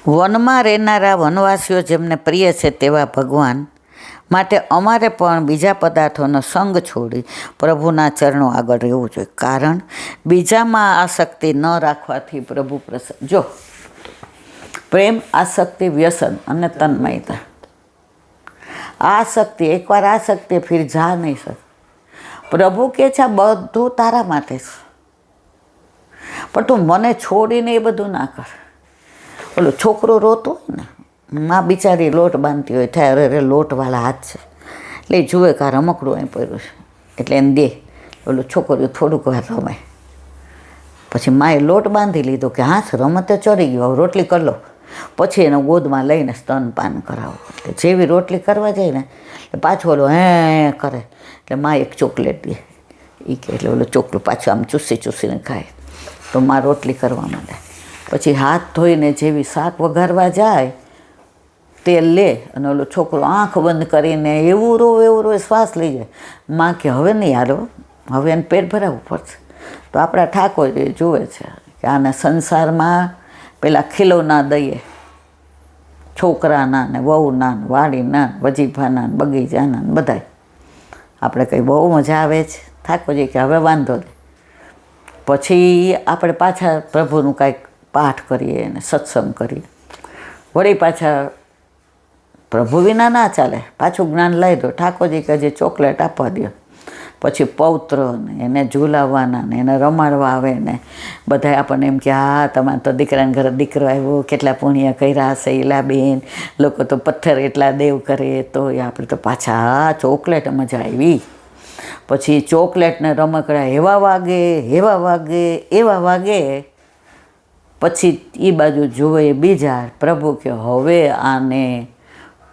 વનમાં રહેનારા વનવાસીઓ જેમને પ્રિય છે તેવા ભગવાન માટે અમારે પણ બીજા પદાર્થોનો સંગ છોડી પ્રભુના ચરણો આગળ રહેવું જોઈએ. કારણ બીજામાં આસક્તિ ન રાખવાથી પ્રભુ પ્રસન્ન. જો પ્રેમ, આસક્તિ, વ્યસન અને તન્મયતા. આસક્તિ, એકવાર આસક્તિ ફિર જા નહીં શકે. પ્રભુ કહે છે આ બધું તારા માટે છે, પણ તું મને છોડીને એ બધું ના કર. ઓલો છોકરો રોતો હોય ને, માં બિચારી લોટ બાંધતી હોય, થાય અરે અરે લોટવાળા હાથ છે, એટલે એ જુએ કે આ રમકડું અહીં પડ્યું છે, એટલે એને દે. ઓલો છોકરો થોડુંક વાર રમે, પછી માએ લોટ બાંધી લીધો કે હાથ રમતે ચડી ગયો, હવે રોટલી કરી લો. પછી એને ગોદમાં લઈને સ્તનપાન કરાવો. એટલે જેવી રોટલી કરવા જાય ને એટલે પાછો ઓલો હે કરે, એટલે મા એક ચોકલેટ દે. એ કે એટલે ઓલો ચોકલું પાછું આમ ચૂસીને ખાય. તો મા રોટલી કરવા માંડે. પછી હાથ ધોઈને જેવી શાક વઘારવા જાય, તેલ લે અને ઓલો છોકરો આંખ બંધ કરીને એવું રોવે શ્વાસ લઈ જાય. માં કે હવે નહીં હાલો, હવે એને પેટ ભરાવવું પડશે. તો આપણા ઠાકોરજી જુએ છે કે આને સંસારમાં પેલા ખીલોના દઈએ, છોકરાના ને વહુના ને વાડીના વજીફાના ને બગીચાના ને બધાય. આપણે કંઈ બહુ મજા આવે છે. ઠાકોરજી કે હવે વાંધો નહીં. પછી આપણે પાછા પ્રભુનું કાંઈક પાઠ કરીએ અને સત્સંગ કરીએ. વળી પાછા પ્રભુ વિના ના ચાલે, પાછું જ્ઞાન લઈ દો. ઠાકોરજી કે જે ચોકલેટ આપવા દો. પછી પૌત્ર ને એને ઝૂલાવવાના ને એને રમાડવા આવે ને બધા આપણને એમ કે હા તમારે તો દીકરાને ઘરે દીકરો આવ્યો, કેટલા પુણ્ય કર્યા હશે ઈલાબેન, લોકો તો પથ્થર એટલા દેવ કરે. તો એ આપણે તો પાછા હા ચોકલેટ મજા આવી. પછી ચોકલેટને રમકડા એવા વાગે પછી એ બાજુ જુએ બીજા. પ્રભુ કે હવે આને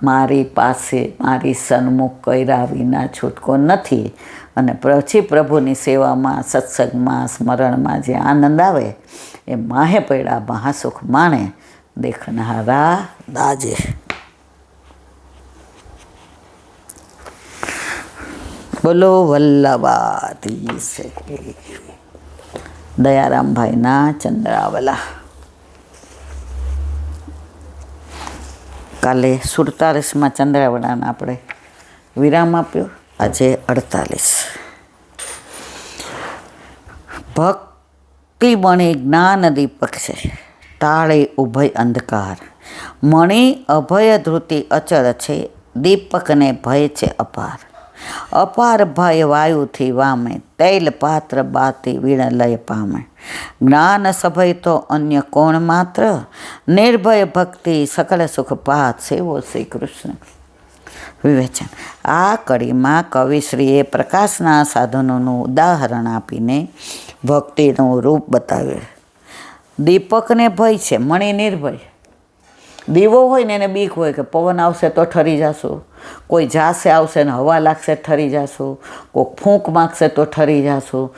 મારી પાસે મારી સન્મુખ કર્યા વિના છૂટકો નથી. અને પછી પ્રભુની સેવામાં, સત્સંગમાં, સ્મરણમાં જે આનંદ આવે એ માહે પડ્યા મહાસુખ માણે દેખનારા દાજે. બોલો વલ્લભાધીશ દયારામભાઈના ચંદ્રાવલા. કાલે 47માં ચંદ્રાવલાને આપણે વિરામ આપ્યો, આજે 48. ભક્તિ મણી જ્ઞાન દીપક છે, ટાળે ઉભય અંધકાર. મણી અભય ધૃતિ અચળ છે, દીપકને ભય છે અપાર. અપાર ભય વાયુથી વામે, તૈલ પાત્ર બાતી વીણ લય પામે. જ્ઞાન સભય તો અન્ય કોણ માત્ર, નિર્ભય ભક્તિ સકળ સુખ પાત. સેવો શ્રી કૃષ્ણ વિવેચન. આ કડીમાં કવિશ્રીએ પ્રકાશના સાધનોનું ઉદાહરણ આપીને ભક્તિનું રૂપ બતાવ્યું. દીપકને ભય છે, મણી નિર્ભય. દીવો હોય ને એને બીક હોય કે પવન આવશે તો ઠરી જશું, કોઈ જાશે આવશે ને હવા લાગશે ઠરી જશું, કોઈ ફૂંક માગશે તો ઠરી જશું,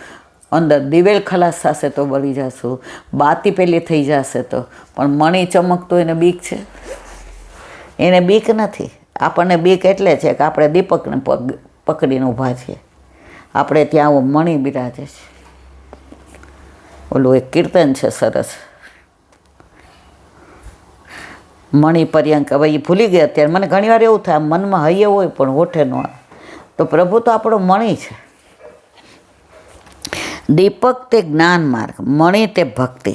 અંદર દિવેલ ખલાસ થશે તો બળી જશું, બાતી પેલી થઈ જશે તો. પણ મણી ચમકતો એને બીક છે? એને બીક નથી. આપણને બીક એટલે છે કે આપણે દીપકને પકડીને ઊભા છીએ, આપણે ત્યાં મણી બિરાજે છે. ઓલું એક કીર્તન છે સરસ, મણી પર્યંક. હવે એ ભૂલી ગયા અત્યારે. મને ઘણીવાર એવું થાય મનમાં હૈયે હોય પણ હોઠે ન આવે. તો પ્રભુ તો આપણો મણી છે. દીપક તે જ્ઞાન માર્ગ, મણી તે ભક્તિ.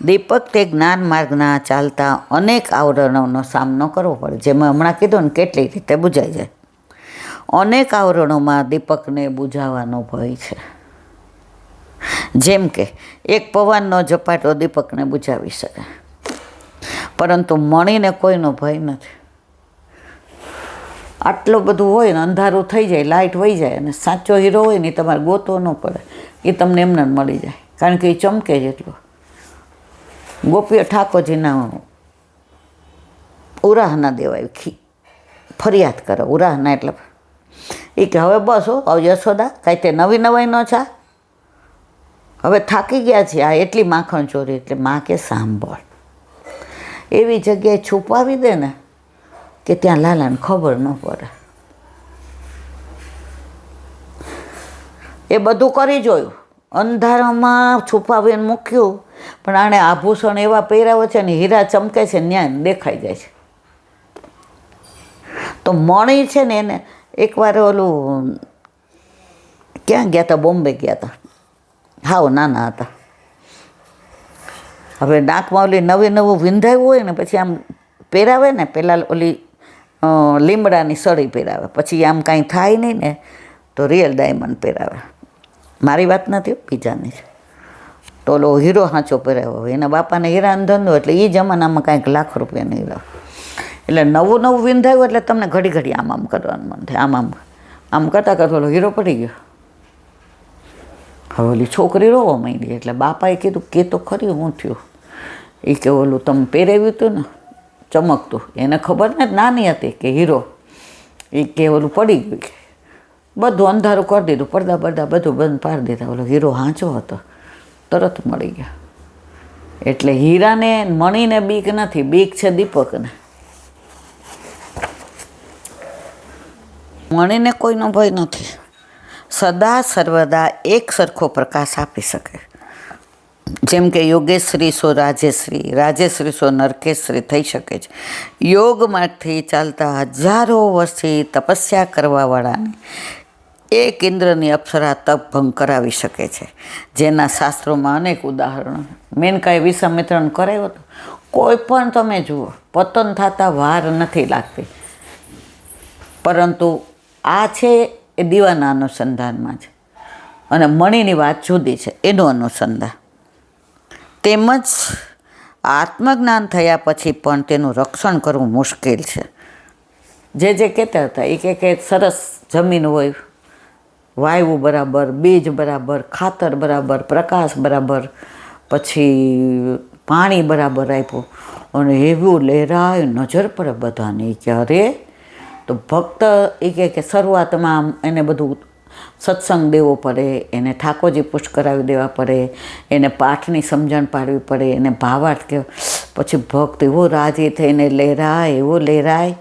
દીપક તે જ્ઞાન માર્ગના ચાલતા અનેક આવરણોનો સામનો કરવો પડે. જેમાં હમણાં કીધું ને કેટલી રીતે બુજાઈ જાય. અનેક આવરણોમાં દીપકને બુજાવવાનો ભય છે. જેમ કે એક પવનનો ઝપાટો દીપકને બુજાવી શકે, પરંતુ મણીને કોઈનો ભય નથી. આટલું બધું હોય ને અંધારું થઈ જાય, લાઇટ વહી જાય, અને સાચો હીરો હોય ને તમારે ગોતવો ન પડે, એ તમને એમને મળી જાય. કારણ કે એ ચમકે જ એટલો. ગોપીઓ ઠાકોરજીના ઉરાહના દેવાય ફરિયાદ કરો. ઉરાહના એટલે એ કે હવે બસ હો યશોદા, કાંઈ તે નવી નવાઈ ન છા, હવે થાકી ગયા છે આ એટલી માખણ ચોરી. એટલે માં કે સાંભળ, એવી જગ્યાએ છુપાવી દે ને કે ત્યાં લાલાને ખબર ન પડે. એ બધું કરી જોયું, અંધારામાં છુપાવીને મૂક્યું, પણ આણે આભૂષણ એવા પહેરાવે છે ને હીરા ચમકે છે ન્યા દેખાઈ જાય છે. તો મણી છે ને એને એકવાર ઓલું ક્યાં ગયા હતા, બોમ્બે ગયા હતા, હાવ નાના હતા. હવે નાકમાં ઓલી નવું વિંધાયું હોય ને પછી આમ પહેરાવે ને, પહેલાં ઓલી લીમડાની સળી પહેરાવે, પછી આમ કાંઈ થાય નહીં ને તો રિયલ ડાયમંડ પહેરાવે. મારી વાત નથી, બીજાની છે. તો ઓલો હીરો હાંચો પહેરાવ્યો હોય, એના બાપાને હીરાનો ધંધો, એટલે એ જમાનામાં કાંઈક લાખ રૂપિયાનો હીરો. એટલે નવું વિંધાયું એટલે તમને ઘડી ઘડી આમ કરવાનું મન થાય, આમ કરતાં કરતાં ઓલો હીરો પડી ગયો. હવે ઓલી છોકરી રોવા માંડી, એટલે બાપાએ કીધું કે તો ખરી હું થયું. એ કે ઓલું તમે પહેરાવ્યું હતું ને ચમકતું, એને ખબર ને નાની હતી કે હીરો, એ કે ઓલું પડી ગયું, બધું અંધારું કરી દીધું, પડદા બધું બંધ પાડી દીધા. ઓલો હીરો હાંચો હતો, તરત મળી ગયા. એટલે હીરાને મણીને બીક નથી, બીક છે દીપકને. મણીને કોઈનો ભય નથી, સદા સર્વદા એક સરખો પ્રકાશ આપી શકે. જેમ કે યોગેશ્વરી સો રાજેશ્વરી, રાજેશ્વરી સો નરકેશ્વરી થઈ શકે છે. યોગ માર્ગથી ચાલતા હજારો વર્ષથી તપસ્યા કરવાવાળાને એક ઇન્દ્રની અપ્સરા તપ ભંગ કરાવી શકે છે, જેના શાસ્ત્રોમાં અનેક ઉદાહરણો. મેનકાએ વિશ્વામિત્રને કરાવ્યો હતો. કોઈ પણ તમે જુઓ, પતન થતા વાર નથી લાગતી, પરંતુ આ છે એ દીવાના અનુસંધાનમાં છે, અને મણીની વાત જુદી છે, એનું અનુસંધાન. તેમજ આત્મજ્ઞાન થયા પછી પણ તેનું રક્ષણ કરવું મુશ્કેલ છે. જે કહેતા હતા એ કે સરસ જમીન હોય, વાયુ બરાબર, બીજ બરાબર, ખાતર બરાબર, પ્રકાશ બરાબર, પછી પાણી બરાબર આપ્યું, અને એવું લહેરાય નજર પડે બધાને કે અરે. તો ભક્ત એ કે શરૂઆતમાં એને બધું સત્સંગ દેવો પડે, એને ઠાકોરજી પુષ્ટ કરાવી દેવા પડે, એને પાઠની સમજણ પાડવી પડે, એને ભાવાર્થ કે પછી ભક્ત એવો રાજી થઈને લહેરાય, એવો લહેરાય.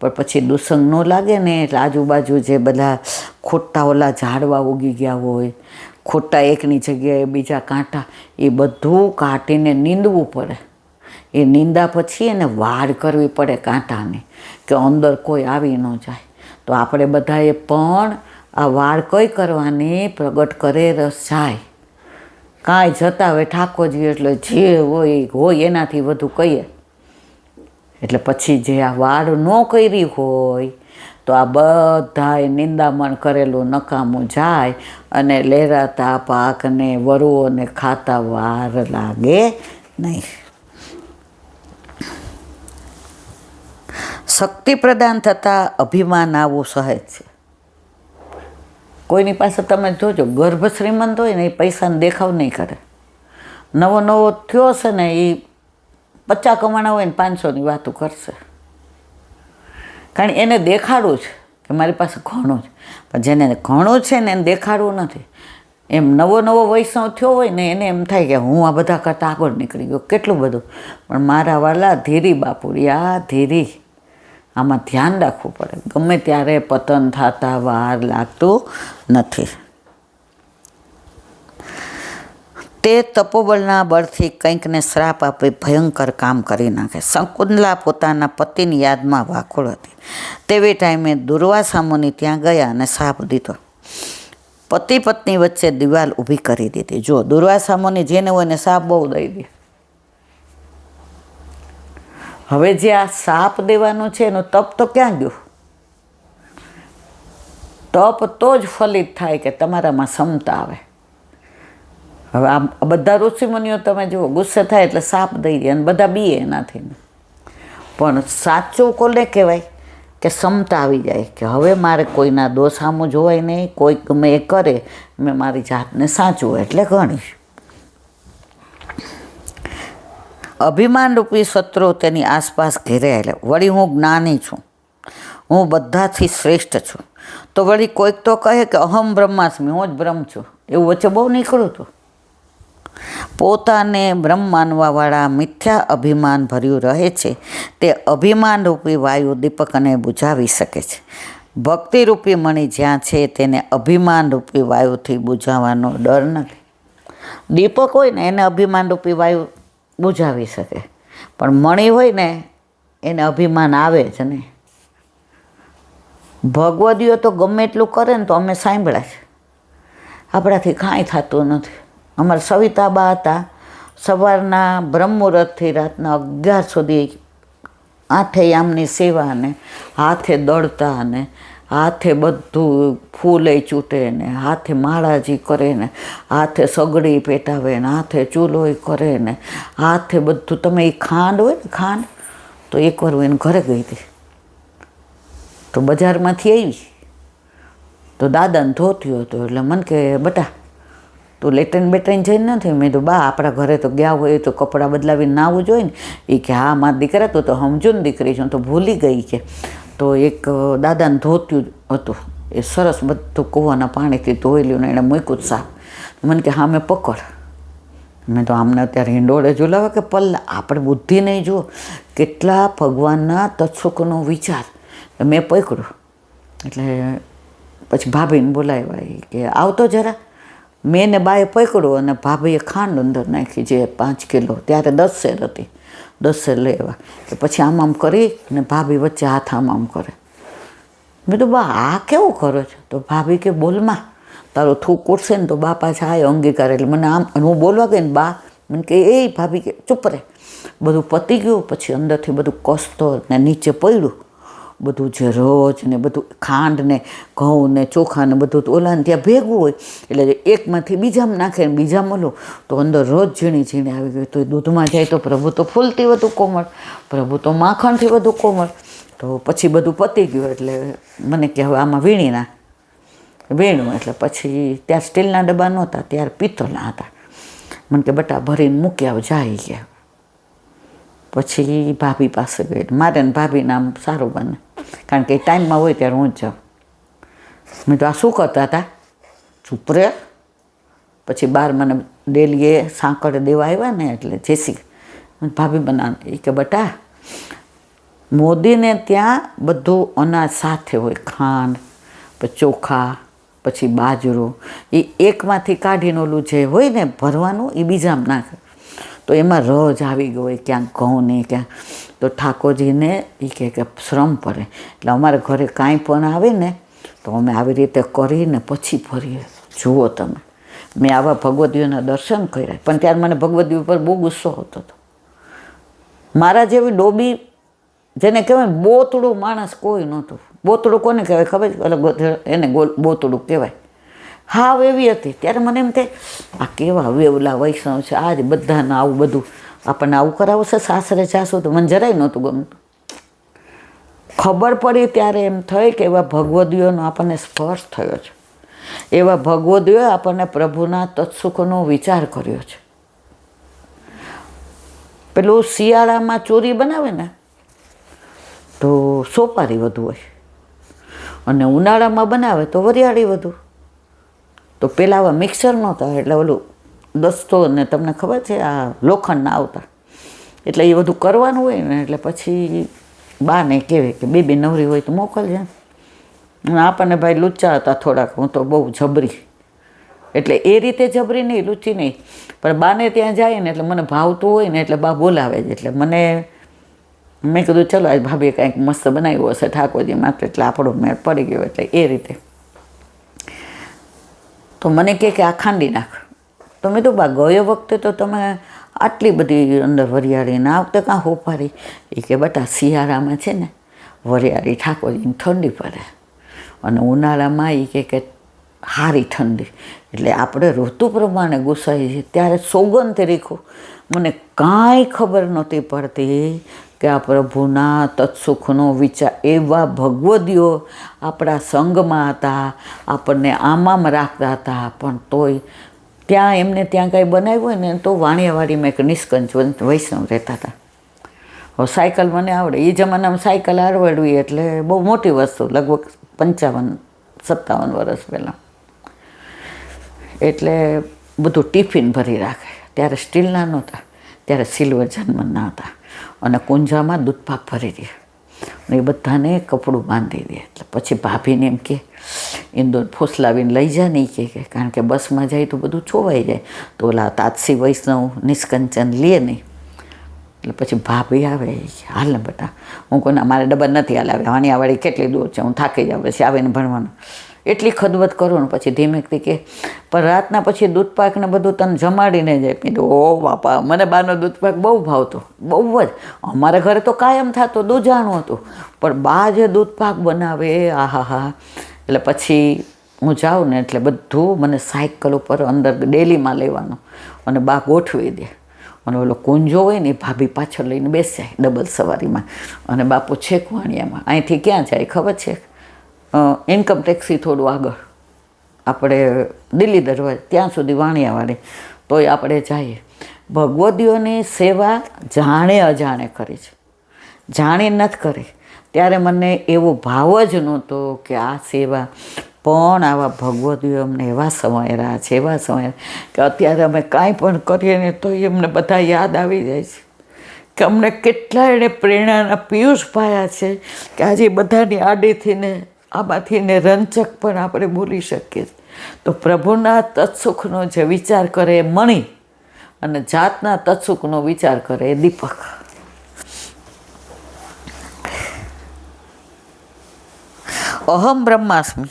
પણ પછી દુસંગ ન લાગે ને, એટલે આજુબાજુ જે બધા ખોટા ઓલા ઝાડવા ઉગી ગયા હોય, ખોટા એકની જગ્યાએ બીજા કાંટા, એ બધું કાઢીને નીંદવું પડે. એ નીંદા પછી એને વાડ કરવી પડે કાંટાને, કે અંદર કોઈ આવી ન જાય. તો આપણે બધાએ પણ આ વાડ કઈ કરવાની, પ્રગટ કરે રસ જાય, કાંઈ જતા હોય ઠાકોરજી, એટલે જે હોય એનાથી વધુ કહીએ. એટલે પછી જે આ વાડ ન કરી હોય તો આ બધાએ નિંદામણ કરેલું નકામું જાય, અને લહેરાતા પાકને વરુઓને ખાતા વાર લાગે નહીં. શક્તિ પ્રદાન થતાં અભિમાન આવવું સહજ છે. કોઈની પાસે તમે જોજો, ગર્ભ શ્રીમંત હોય ને એ પૈસાનો દેખાવ નહીં કરે. નવો થયો છે ને એ 50 કમાણા હોય ને 500ની વાતો કરશે, કારણ એને દેખાડવું છે કે મારી પાસે ઘણું છે. પણ જેને ઘણું છે ને એને દેખાડવું નથી. એમ નવો વૈષ્ણવ થયો હોય ને એને એમ થાય કે હું આ બધા કરતાં આગળ નીકળી ગયો, કેટલું બધું. પણ મારા વાલા ધીરી બાપુરિયા, ધીરી, આમાં ધ્યાન રાખવું પડે. ગમે ત્યારે પતન થતા વાર લાગતું નથી. તે તપોબળના બળથી કંઈકને શ્રાપ આપી ભયંકર કામ કરી નાખે. શકુંતલા પોતાના પતિની યાદમાં વાકુળ હતી. તેવી ટાઈમે દુર્વાસા મુનિ ત્યાં ગયા અને શાપ દીધો. પતિ પત્ની વચ્ચે દિવાલ ઊભી કરી દીધી. જો દુર્વાસા મુનિ જેને હોય ને શાપ બહુ દઈ દે. હવે જે આ શાપ દેવાનું છે એનું તપ તો ક્યાં ગયું? તપ તો જ ફલિત થાય કે તમારામાં ક્ષમતા આવે. હવે આ બધા ઋષિમુનિઓ તમે જુઓ, ગુસ્સે થાય એટલે શાપ દઈ દે અને બધા બીએ એનાથી. પણ સાચું કોને કહેવાય? કે ક્ષમતા આવી જાય કે હવે મારે કોઈના દોષ સામું જોવાય નહીં, કોઈ ગમે એ કરે, મેં મારી જાતને સાચું એટલે ગણીશ. અભિમાન રૂપી શત્રુ તેની આસપાસ ઘેરાયેલા. વળી હું જ્ઞાની છું, હું બધાથી શ્રેષ્ઠ છું, તો વળી કોઈક તો કહે કે અહમ બ્રહ્માસ્મિ, હું જ બ્રહ્મ છું. એવું વચ્ચે બહુ નીકળ્યું હતું. પોતાને બ્રહ્મ માનવાવાળા મિથ્યા અભિમાન ભર્યું રહે છે. તે અભિમાન રૂપી વાયુ દીપકને બુઝાવી શકે છે. ભક્તિરૂપી મણી જ્યાં છે તેને અભિમાનરૂપી વાયુથી બુઝાવવાનો ડર નથી. દીપક હોય ને એને અભિમાનરૂપી વાયુ બુઝાવી શકે, પણ મણી હોય ને એને અભિમાન આવે જ નહીં. ભગવદીઓ તો ગમે એટલું કરે ને તો અમે સાંભળ્યા છે, આપણાથી કાંઈ થતું નથી. અમારા સવિતાબા હતા, સવારના બ્રહ્મુહૂર્તથી રાતના 11 સુધી 8 યામની સેવા ને હાથે દળતા ને હાથે બધું ફૂલે ચૂંટે ને હાથે માળાજી કરે ને હાથે સગડી પેટાવે ને હાથે ચૂલોય કરે ને હાથે બધું. તમે એ ખાંડ હોય ને ખાંડ, તો એકવાર હું એને ઘરે ગઈ હતી, તો બજારમાંથી આવી તો દાદાને ધોત્યું હતું. એટલે મને કે બટા તું લેટરીન બેટરીન જઈને નથી? મેં તો બા આપણા ઘરે તો ગયા હોય તો કપડાં બદલાવીને નાવું જોઈએ ને. એ કે હા મારા દીકરા તું તો સમજો ને દીકરી છું, તો ભૂલી ગઈ કે. તો એક દાદાને ધોત્યું હતું, એ સરસ બધું કૂવાના પાણીથી ધોઈ લ્યું ને એણે મૂક્યું સાફ. મને કે હા મેં પકડ. મેં તો આમને અત્યારે હિંડોળે ઝુલાવે કે પલ્લા, આપણે બુદ્ધિ નહીં જુઓ કેટલા ભગવાનના તત્સુખનો વિચાર. મેં પકડ્યું એટલે પછી ભાભીને બોલાવ્યા કે આવતો જરા. મેં ને બાએ પકડ્યું અને ભાભીએ ખાંડ અંદર નાખી, જે 5 કિલો, ત્યારે 10 શેર હતી, 10 શેર લેવા. પછી આમ કરી ને ભાભી વચ્ચે હાથ આમ કરે. મેં તો બા આ કેવું કરો છો? તો ભાભી કે બોલમાં, તારો થૂક ઉઠશે ને તો બા પાછા આ અંગીકાર. એટલે મને આમ હું બોલવા ગઈ ને બા મને કે એ ભાભી કે ચૂપ રહે. બધું પતી ગયું પછી અંદરથી બધું કસતો ને નીચે પડ્યું બધું, જે રોજ ને બધું ખાંડ ને ઘઉં ને ચોખા ને બધું ઓલાને ત્યાં ભેગું હોય એટલે એકમાંથી બીજામાં નાખે ને બીજામાં લો તો અંદર રોજ ઝીણી ઝીણી આવી ગઈ. તો દૂધમાં જાય તો પ્રભુ તો ફૂલથી વધુ કોમળ, પ્રભુ તો માખણથી વધુ કોમળ. તો પછી બધું પતી ગયું એટલે મને કે હવે આમાં વીણી ના વીણું. એટલે પછી ત્યાં સ્ટીલના ડબ્બા નહોતા, ત્યારે પિત્તળના હતા. મને કે બટા ભરીને મૂકી આવ જાય ગયા. પછી ભાભી પાસે ગઈ. મારે ને ભાભી નામ સારું બને, કારણ કે ટાઈમમાં હોય ત્યારે હું જ જાઉં. મેં તો આ શું કરતા હતા? ચૂપ રે. પછી બહાર મને ડેલીએ સાંકળ દેવા આવ્યા ને એટલે જેસી ભાભી બનાવે. એ કે બટા મોદીને ત્યાં બધું અનાજ સાથે હોય, ખાંડ પછી ચોખા પછી બાજરો, એ એકમાંથી કાઢીને ઓલું જે હોય ને ભરવાનું એ બીજામાં નાખે. તો એમાં રજ આવી ગયો હોય, ક્યાંક ઘઉં ને ક્યાંક. તો ઠાકોરજીને એ કે શ્રમ પડે. એટલે અમારે ઘરે કાંઈ પણ આવે ને તો અમે આવી રીતે કરીને પછી ભરીએ. જુઓ તમે, મેં આવા ભગવદીઓના દર્શન કર્યા. પણ ત્યારે મને ભગવદી ઉપર બહુ ગુસ્સો હોતો હતો. મારા જેવી ડોબી, જેને કહેવાય બોતડું માણસ કોઈ નહોતું. બોતડું કોને કહેવાય ખબર? એને બોતડું કહેવાય. હાવ એવી હતી. ત્યારે મને એમ થાય આ કેવા વેવલા વૈષ્ણવ છે, આજ બધાને આવું બધું આપણને આવું કરાવશે સાસરે જાશું. તો મને જરાય નહોતું ગમતું. ખબર પડી ત્યારે એમ થઈ કે એવા ભગવદીઓનો આપણને સ્પર્શ થયો છે, એવા ભગવદીઓએ આપણને પ્રભુના તત્સુખનો વિચાર કર્યો છે. પેલું શિયાળામાં ચોરી બનાવે ને તો સોપારી વધુ હોય, અને ઉનાળામાં બનાવે તો વરિયાળી વધુ. તો પહેલાં આવા મિક્સર નહોતા, એટલે ઓલું દસ્તો ને તમને ખબર છે આ લોખંડના આવતા, એટલે એ બધું કરવાનું હોય ને. એટલે પછી બાને કહેવાય કે બે નવરી હોય તો મોકલજે. આપણને ભાઈ લુચ્ચા હતા થોડાક, હું તો બહુ જબરી. એટલે એ રીતે જબરી નહીં, લૂચી નહીં, પણ બાને ત્યાં જાય ને એટલે મને ભાવતું હોય ને એટલે બા બોલાવે જ. એટલે મેં કીધું ચલો આજ ભાભીએ કાંઈક મસ્ત બનાવ્યું હશે ઠાકોરજી માટે, એટલે આપણો મેળ પડી ગયો. એટલે એ રીતે તો મને કે આ ખાંડી નાખ. તો મેં તો બા ગયો વખતે તો તમે આટલી બધી અંદર વરિયાળી ના આવતે કાં હોપારી? એ કે બટા શિયાળામાં છે ને વરિયાળી ઠાકોરજીને ઠંડી પડે, અને ઉનાળામાં એ કે હારી ઠંડી. એટલે આપણે ઋતુ પ્રમાણે ગુસાઈ છે. ત્યારે સોગંદ તરીકે મને કાંઈ ખબર નહોતી પડતી કે આ પ્રભુના તત્સુખનો વિચાર. એવા ભગવદીઓ આપણા સંઘમાં હતા, આપણને આમ રાખતા હતા, પણ તોય ત્યાં એમને ત્યાં કાંઈ બનાવ્યું હોય ને તો વાણિયાવાડીમાં એક નિષ્કંચ વૈષ્ણવ રહેતા હતા. હવે સાયકલ મને આવડે, એ જમાનામાં સાયકલ આવડવી એટલે બહુ મોટી વસ્તુ, લગભગ 55-57 વર્ષ પહેલાં. એટલે બધું ટિફિન ભરી રાખે. ત્યારે સ્ટીલના નહોતા, ત્યારે સિલ્વર જન્મના હતા, અને કુંજામાં દૂધપાક ભરી દે. ને એ બધાને કપડું બાંધી દે. એટલે પછી ભાભીને એમ કે ઇન્દોર ફોસલાવીને લઈ જા નહીં કે કારણ કે બસમાં જાય તો બધું છોવાઈ જાય, તો ઓલા તાજસી વૈષ્ણવ નિષ્કંચન લે નહીં. એટલે પછી ભાભી આવે, હાલ ને બેટા. હું કોઈને મારે ડબ્બા નથી હલાવે, વાણિયાવાળી કેટલી દૂર છે, હું થાકી જાઉં, પછી આવીને ભણવાનું. એટલી ખદબદ કરું ને પછી ધીમેકથી કે પણ રાતના પછી દૂધપાક ને બધું તને જમાડીને જાય. કીધું ઓ બાપા, મને બાનો દૂધપાક બહુ ભાવતો, બહુ જ. અમારા ઘરે તો કાયમ થતો, દૂધાણું હતું, પણ બા જે દૂધપાક બનાવે, આહા હા. એટલે પછી હું જાઉં ને એટલે બધું મને સાયકલ ઉપર અંદર ડેલીમાં લેવાનું અને બા ગોઠવી દે. અને ઓલો કુંજો હોય ને એ ભાભી પાછળ લઈને બેસે ડબલ સવારીમાં, અને બાપુ છેક વાણિયામાં. અહીંથી ક્યાં જાય ખબર છે? ઇન્કમ ટેક્સથી થોડું આગળ આપણે દિલ્હી દરવાજ ત્યાં સુધી વાણિયાવાળી, તોય આપણે જઈએ. ભગવદીઓની સેવા જાણે અજાણે કરી છે, જાણી નથી કરી. ત્યારે મને એવો ભાવ જ નહોતો કે આ સેવા પણ આવા ભગવદીઓ અમને એવા સમયરા છે, એવા સમય કે અત્યારે અમે કાંઈ પણ કરીએ ને તો એમને બધા યાદ આવી જાય છે કે અમને કેટલા એણે પ્રેરણાના પિયુષ પાયા છે કે આજે બધાની આડેથી ને આમાંથી ને રંચક પણ આપણે બોલી શકીએ. તો પ્રભુના તત્સુખનો જે વિચાર કરે એ મણી, અને જાતના તત્સુખનો વિચાર કરે એ દીપક. અહમ બ્રહ્માસ્મિ,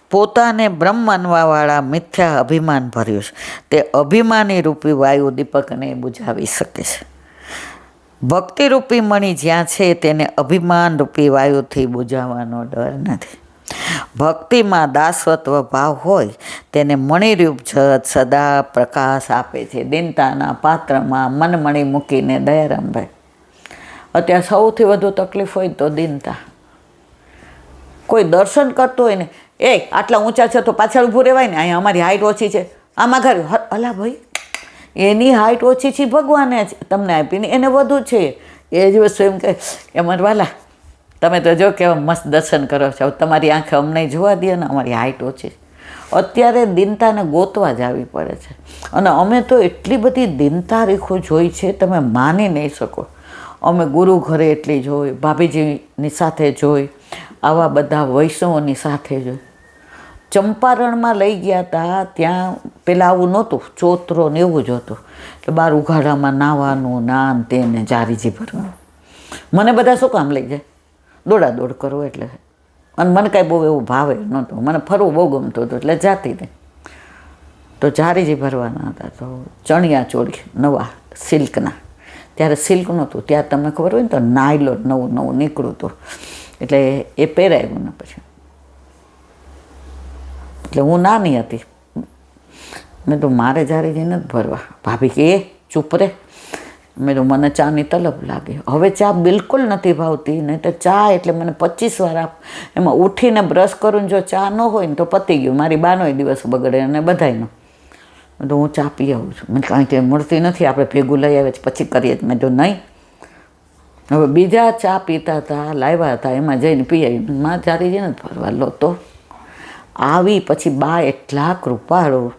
પોતાને બ્રહ્મ માનવાવાળા મિથ્યા અભિમાન ભર્યું છે, તે અભિમાની રૂપી વાયુ દીપકને બુઝાવી શકે છે. ભક્તિરૂપી મણી જ્યાં છે તેને અભિમાન રૂપી વાયુથી બુઝાવવાનો ડર નથી. ભક્તિમાં દાસવત્વ ભાવ હોય તેને મણિરૂપ જત સદા પ્રકાશ આપે છે. દીનતાના પાત્રમાં મનમણી મૂકીને દયારામભાઈ, અત્યારે સૌથી વધુ તકલીફ હોય તો દીનતા. કોઈ દર્શન કરતો હોય ને, એ આટલા ઊંચા છે તો પાછળ ઊભું રહેવાય ને, અહીંયા અમારી હાઈટ ઓછી છે, આમાં ઘર અલા ભાઈ, એની હાઈટ ઓછી છે ભગવાને તમને આપીને, એને વધુ છે. એ જ વસ્તુ એમ કે અમારે વાલા તમે તો જો કેવા મસ્ત દર્શન કરો છો, તમારી આંખે અમને જોવા દે ને, અમારી હાઈટ ઓછી. અત્યારે દીનતાને ગોતવા જ આવી પડે છે. અને અમે તો એટલી બધી દીનતા રીખો જોઈ છે, તમે માની નહીં શકો. અમે ગુરુ ઘરે એટલી જોઈ, ભાભીજીની સાથે જોઈ, આવા બધા વૈષ્ણવોની સાથે જોઈ. ચંપારણમાં લઈ ગયા હતા, ત્યાં પેલા આવું નહોતું, ચોતરો ને એવું જ હતું કે બહાર ઉઘાડામાં નાવાનું, નાન તેને જારીજી ભરવાનું. મને બધા શું કામ લઈ જાય, દોડાદોડ કરવું એટલે. અને મને કાંઈ બહુ એવું ભાવે નહોતું, મને ફરવું બહુ ગમતું હતું એટલે જાતી હતી. તો જારીજી ભરવાના હતા, તો ચણિયા ચોળી નવા સિલ્કના, ત્યારે સિલ્ક નહોતું, ત્યારે તમને ખબર હોય ને તો નાયલોન નવું નવું નીકળ્યું હતું, એટલે એ પહેરાવ્યું ને પછી. એટલે હું નાની હતી, મેં તો મારે જારીજી નથી ભરવા. ભાભી કે એ ચૂપ રે. મેં તો મને ચાની તલબ લાગી. હવે ચા બિલકુલ નથી ભાવતી, નહીં તો ચા એટલે મને 25 વાર આપ. એમાં ઉઠીને બ્રશ કરું, જો ચા ન હોય ને તો પતી ગયું, મારી બાનોય દિવસ બગડે અને બધાયનો. તો હું ચા પી આવું છું. મને કાંઈ કંઈ મળતી નથી, આપણે ભેગું લઈ આવે પછી કરીએ. મેં તો નહીં. હવે બીજા ચા પીતા હતા, લાવ્યા હતા, એમાં જઈને પી આવી. માં જારીજી નથી ભરવા લો. તો આવી પછી બા એટલા કૃપાળુ,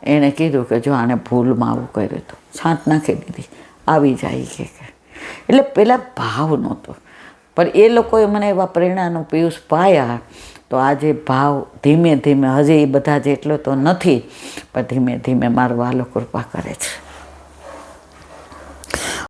એણે કીધું કે જો આને ભૂલમાં આવું કર્યું તો છાંટ નાખી દીધી, આવી જાય કે. એટલે પહેલાં ભાવ નહોતો, પણ એ લોકોએ મને એવા પ્રેરણાનું પિયુષ પાયા, તો આજે ભાવ ધીમે ધીમે, હજી એ બધા જેટલો તો નથી, પણ ધીમે ધીમે મારો વાલો કૃપા કરે છે.